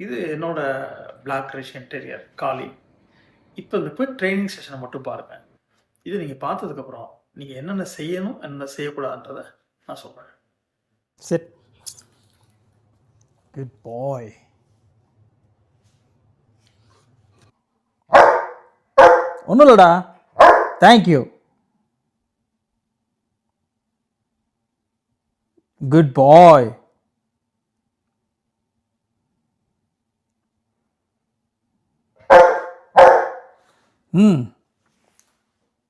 இது என்னோட black Russian terrier காலி. இப்போ இந்த குயிக் ட்ரெய்னிங் செஷன மட்டும் பாருங்க. இத நீங்க பார்த்ததுக்கப்புறம், நீங்க என்னென்ன செய்யணும், என்னென்ன செய்யக்கூடாதுன்றத நான் சொல்றேன். Sit. Good boy. ஒன்றும் இல்லைடா. தேங்க்யூ. Good boy.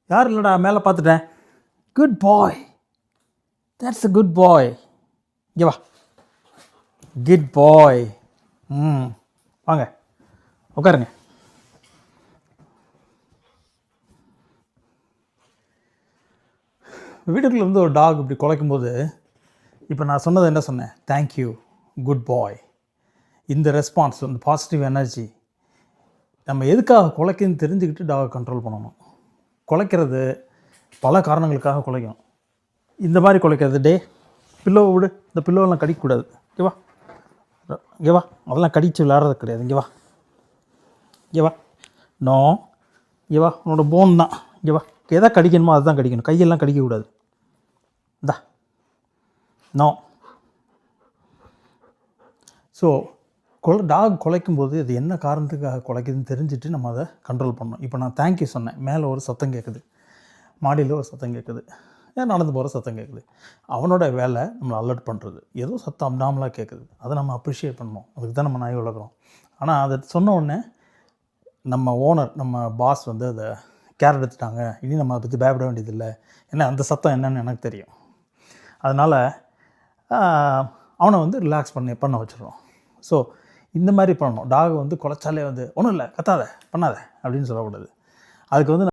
யார் இல்லைடா, மேலே பார்த்துட்டேன். Good boy. That's a good boy. இங்கே வா. Good boy. வாங்க உட்காருங்க. வீட்டுக்குள்ள இருந்து ஒரு டாக் இப்படி குலைக்கும்போது, இப்போ நான் சொன்னது என்ன சொன்னேன்? தேங்க்யூ, குட் பாய். இந்த ரெஸ்பான்ஸ், இந்த பாசிட்டிவ் எனர்ஜி, நம்ம எதுக்காக குலைக்குன்னு தெரிஞ்சுக்கிட்டு டாகை கண்ட்ரோல் பண்ணணும். குலைக்கிறது பல காரணங்களுக்காக குலைக்கும். இந்த மாதிரி குலைக்கிறது, டே பில்லோவை விடு, இந்த பில்லோவெல்லாம் கடிக்கக்கூடாது, இங்கே வா, இங்கே வா, அதெல்லாம் கடித்து விளையாடுறது கிடையாது, இங்கே வா, இங்கே வா, நோ, இங்கே வா, உன்னோட போன் தான், இங்கே வா, எதை கடிக்கணுமோ அதுதான் கடிக்கணும், கையெல்லாம் கடிக்கக்கூடாது, இந்தா, நோ. ஸோ டாக் குலைக்கும்போது அது என்ன காரணத்துக்காக குலைக்குதுன்னு தெரிஞ்சுட்டு நம்ம அதை கண்ட்ரோல் பண்ணணும். இப்போ நான் தேங்க்யூ சொன்னேன், மேலே ஒரு சத்தம் கேட்குது, மாடியில் ஒரு சத்தம் கேட்குது, நடந்து போகிற சத்தம் கேட்குது. அவனோட வேலை நம்மளை அலர்ட் பண்ணுறது. ஏதோ சத்தம் அப்நார்மலாக கேட்குது, அதை நம்ம அப்ரிஷியேட் பண்ணணும். அதுக்கு தான் நம்ம நாய் வளர்க்குறோம். ஆனால் அதை சொன்ன உடனே நம்ம ஓனர், நம்ம பாஸ் வந்து அதை கேர் எடுத்துட்டாங்க, இனி நம்ம அதை பற்றி பயப்பட வேண்டியதில்லை, ஏன்னா அந்த சத்தம் என்னன்னு எனக்கு தெரியும். அதனால் அவனை வந்து ரிலாக்ஸ் பண்ண வச்சிடறோம். ஸோ இந்த மாதிரி பண்ணணும். டாக் வந்து குலைச்சாலே வந்து ஒன்றும் இல்லை, கத்தாத, பண்ணாத அப்படின்னு சொல்லக்கூடாது. அதுக்கு வந்து